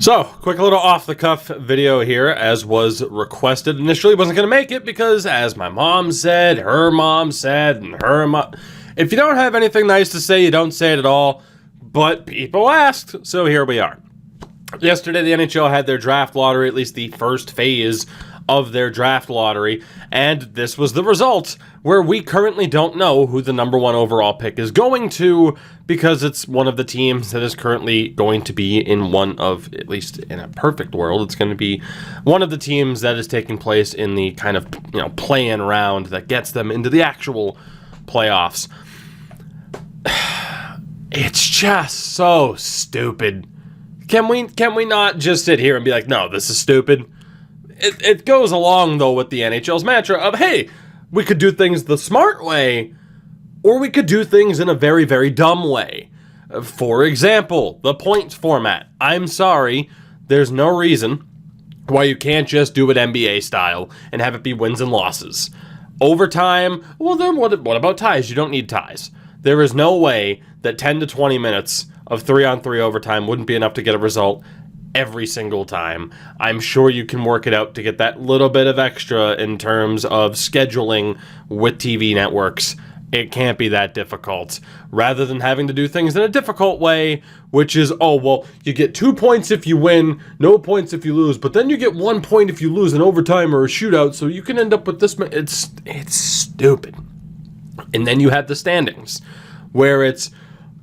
So, quick little off-the-cuff video here, as was requested. Initially, wasn't going to make it because, as my mom said, her mom said, and her mom... If you don't have anything nice to say, you don't say it at all. But people asked, so here we are. Yesterday, the NHL had their draft lottery, at least the first phase of their draft lottery, and this was the result, where we currently don't know who the number one overall pick is going to, because it's one of the teams that is currently going to be in one of, at least in a perfect world, it's going to be one of the teams that is taking place in the kind of, play-in round that gets them into the actual playoffs. It's just so stupid. Can we not just sit here and be like, no, this is stupid? It goes along, though, with the NHL's mantra of, hey, we could do things the smart way, or we could do things in a very, very dumb way. For example, the points format. I'm sorry, there's no reason why you can't just do it NBA style and have it be wins and losses. Overtime, well then what about ties? You don't need ties. There is no way that 10 to 20 minutes of 3-on-3 overtime wouldn't be enough to get a result every single time. I'm sure you can work it out to get that little bit of extra in terms of scheduling with TV networks. It can't be that difficult. Rather than having to do things in a difficult way, which is, oh, well, you get 2 points if you win, no points if you lose, but then you get 1 point if you lose in overtime or a shootout, so you can end up with this. It's stupid. And then you have the standings, where it's,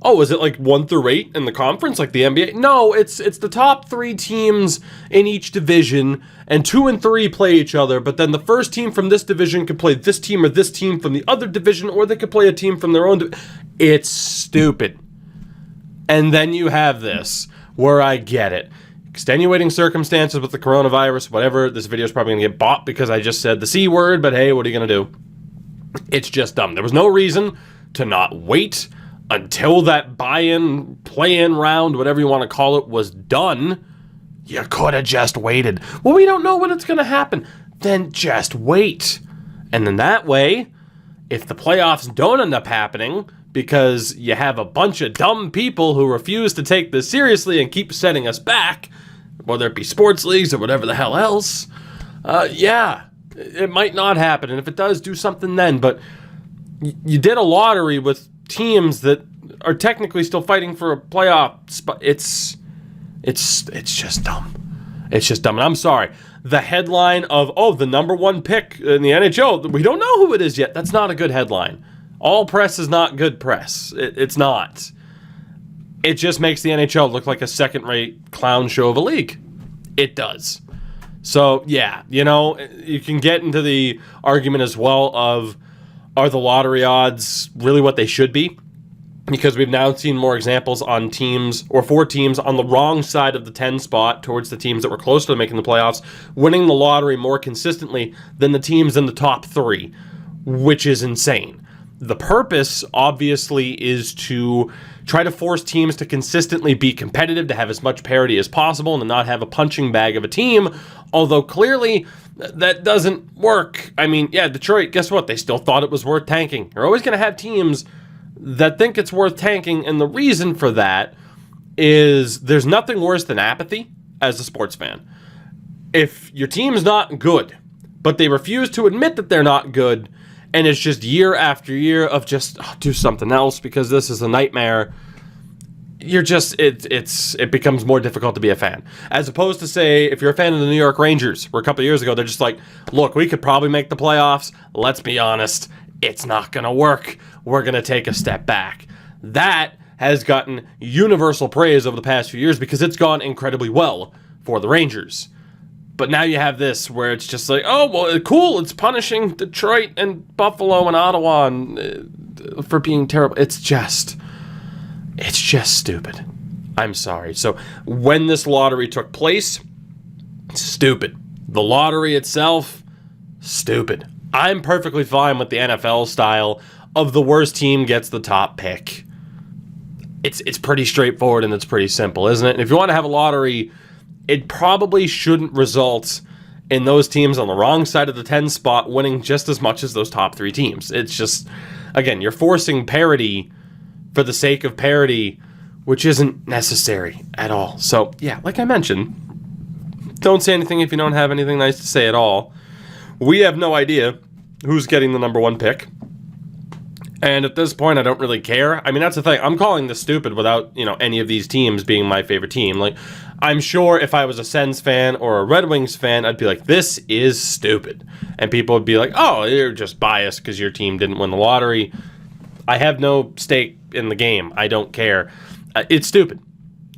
oh, is it like 1 through 8 in the conference, like the NBA? No, it's the top 3 teams in each division, and 2 and 3 play each other, but then the first team from this division could play this team or this team from the other division, or they could play a team from their own It's stupid. And then you have this, where I get it. Extenuating circumstances with the coronavirus, whatever. This video is probably going to get bought because I just said the C word, but hey, what are you going to do? It's just dumb. There was no reason to not wait until that buy-in, play-in round, whatever you want to call it, was done. You could have just waited. Well, we don't know when it's going to happen. Then just wait. And then that way, if the playoffs don't end up happening because you have a bunch of dumb people who refuse to take this seriously and keep setting us back, whether it be sports leagues or whatever the hell else, it might not happen. And if it does, do something then. But you did a lottery with teams that are technically still fighting for a playoff spot. It's just dumb. It's just dumb. And I'm sorry. The headline of, oh, the number one pick in the NHL, we don't know who it is yet. That's not a good headline. All press is not good press. It's not. It just makes the NHL look like a second-rate clown show of a league. It does. So, yeah, you can get into the argument as well of, are the lottery odds really what they should be? Because we've now seen more examples on teams, or 4 teams on the wrong side of the 10 spot towards the teams that were close to making the playoffs, winning the lottery more consistently than the teams in the top 3, which is insane. The purpose, obviously, is to try to force teams to consistently be competitive, to have as much parity as possible, and to not have a punching bag of a team, although clearly that doesn't work. I mean, yeah, Detroit, guess what? They still thought it was worth tanking. You're always going to have teams that think it's worth tanking, and the reason for that is there's nothing worse than apathy as a sports fan. If your team's not good, but they refuse to admit that they're not good, and it's just year after year of just do something else because this is a nightmare, it becomes more difficult to be a fan. As opposed to, say, if you're a fan of the New York Rangers, where a couple of years ago, they're just like, look, we could probably make the playoffs. Let's be honest, it's not going to work. We're going to take a step back. That has gotten universal praise over the past few years because it's gone incredibly well for the Rangers. But now you have this where it's just like, oh, well, cool, it's punishing Detroit and Buffalo and Ottawa for being terrible. It's just stupid. I'm sorry. So when this lottery took place, stupid. The lottery itself, stupid. I'm perfectly fine with the NFL style of the worst team gets the top pick. It's pretty straightforward and it's pretty simple, isn't it? And if you want to have a lottery, it probably shouldn't result in those teams on the wrong side of the 10 spot winning just as much as those top 3 teams. It's just, again, you're forcing parity for the sake of parity which isn't necessary at all. So, yeah, like I mentioned, don't say anything if you don't have anything nice to say at all. We have no idea who's getting the number 1 pick. And at this point, I don't really care. I mean, that's the thing. I'm calling this stupid without, any of these teams being my favorite team. Like, I'm sure if I was a Sens fan or a Red Wings fan, I'd be like, this is stupid. And people would be like, oh, you're just biased because your team didn't win the lottery. I have no stake in the game. I don't care. It's stupid.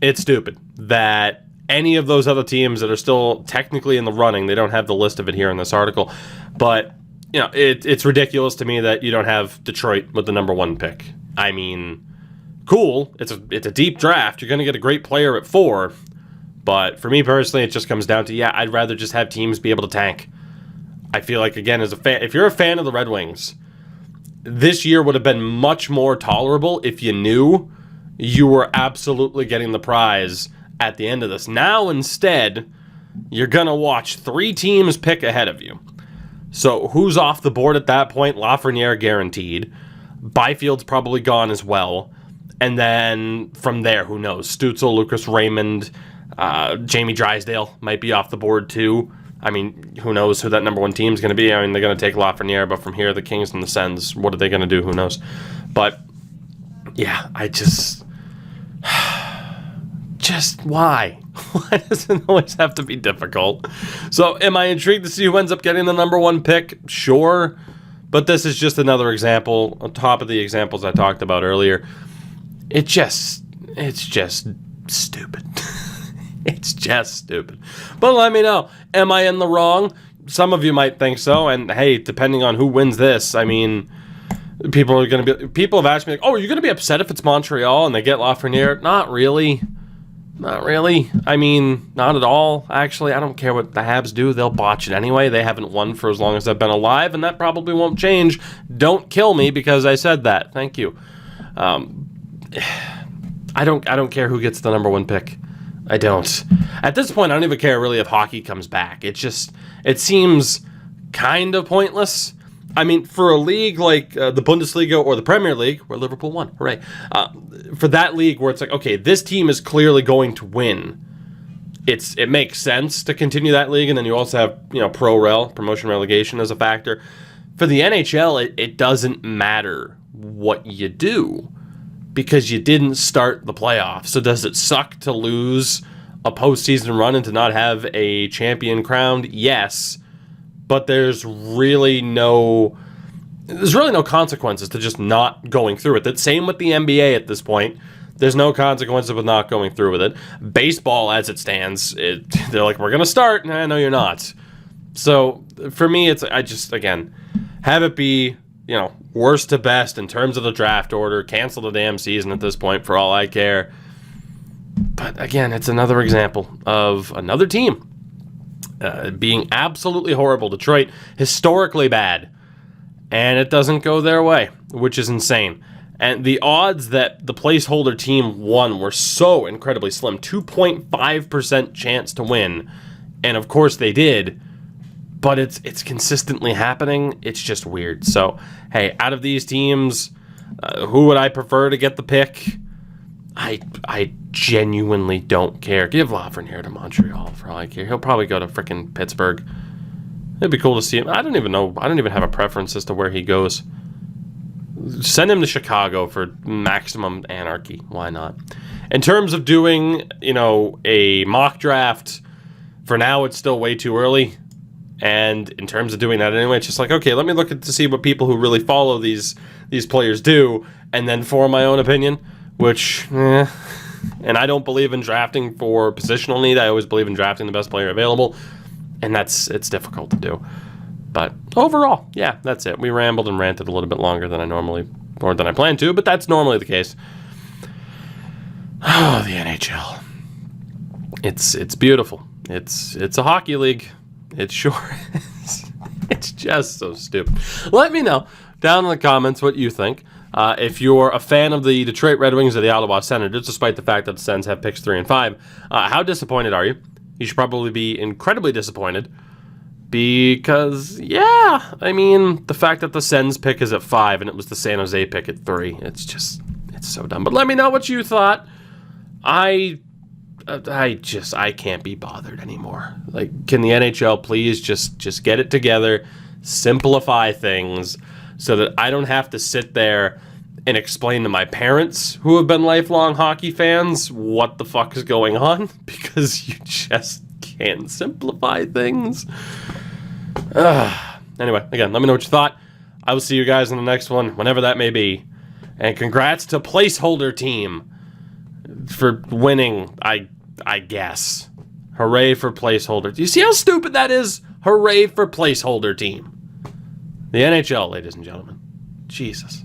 It's stupid that any of those other teams that are still technically in the running, they don't have the list of it here in this article, but it's ridiculous to me that you don't have Detroit with the number 1 pick. I mean, cool. It's a deep draft. You're going to get a great player at 4, but for me personally, it just comes down to, I'd rather just have teams be able to tank. I feel like, again, as a fan, if you're a fan of the Red Wings, this year would have been much more tolerable if you knew you were absolutely getting the prize at the end of this. Now, instead, you're going to watch 3 teams pick ahead of you. So who's off the board at that point? Lafreniere guaranteed. Byfield's probably gone as well. And then from there, who knows? Stützle, Lucas Raymond, Jamie Drysdale might be off the board too. I mean, who knows who that number 1 team is going to be? I mean, they're going to take Lafreniere, but from here, the Kings and the Sens, what are they going to do? Who knows? But yeah, I just why? Why does it always have to be difficult? So am I intrigued to see who ends up getting the number 1 pick? Sure. But this is just another example on top of the examples I talked about earlier. It's just stupid. It's just stuped. But let me know. Am I in the wrong? Some of you might think so. And hey, depending on who wins this, I mean, people have asked me, like, oh, are you going to be upset if it's Montreal and they get Lafreniere? Not really. Not really. I mean, not at all. Actually, I don't care what the Habs do. They'll botch it anyway. They haven't won for as long as I've been alive, and that probably won't change. Don't kill me because I said that. Thank you. I don't care who gets the number 1 pick. I don't. At this point, I don't even care really if hockey comes back. It seems kind of pointless. I mean, for a league like the Bundesliga or the Premier League, where Liverpool won, hooray, for that league where it's like, okay, this team is clearly going to win, it makes sense to continue that league, and then you also have, promotion relegation as a factor. For the NHL, it doesn't matter what you do because you didn't start the playoffs. So does it suck to lose a postseason run and to not have a champion crowned? Yes. But there's really no consequences to just not going through it. That's same with the NBA at this point. There's no consequences with not going through with it. Baseball, as it stands, they're like, we're going to start. Nah, no, you're not. So for me, again, have it be, worst to best in terms of the draft order. Cancel the damn season at this point for all I care. But again, it's another example of another team being absolutely horrible. Detroit, historically bad. And it doesn't go their way, which is insane. And the odds that the placeholder team won were so incredibly slim. 2.5% chance to win. And of course they did. But it's consistently happening. It's just weird. So, hey, out of these teams, who would I prefer to get the pick? I genuinely don't care. Give Lafreniere to Montreal for all I care. He'll probably go to frickin' Pittsburgh. It'd be cool to see him. I don't even know. I don't even have a preference as to where he goes. Send him to Chicago for maximum anarchy. Why not? In terms of doing, a mock draft, for now it's still way too early. And in terms of doing that anyway, it's just like, okay, let me look to see what people who really follow these players do, and then form my own opinion. Which, and I don't believe in drafting for positional need. I always believe in drafting the best player available, and it's difficult to do. But overall, yeah, that's it. We rambled and ranted a little bit longer than I planned to, but that's normally the case. Oh, the NHL. It's beautiful. It's a hockey league. It sure is. It's just so stupid. Let me know down in the comments what you think. If you're a fan of the Detroit Red Wings or the Ottawa Senators, despite the fact that the Sens have picks 3 and 5, how disappointed are you? You should probably be incredibly disappointed because, the fact that the Sens pick is at 5 and it was the San Jose pick at 3, it's so dumb. But let me know what you thought. I can't be bothered anymore. Like, can the NHL please just get it together, simplify things so that I don't have to sit there and explain to my parents, who have been lifelong hockey fans, what the fuck is going on, because you just can't simplify things. Anyway, again, let me know what you thought. I will see you guys in the next one, whenever that may be. And congrats to Placeholder Team for winning, I guess. Hooray for Placeholder. Do you see how stupid that is? Hooray for Placeholder Team. The NHL, ladies and gentlemen. Jesus.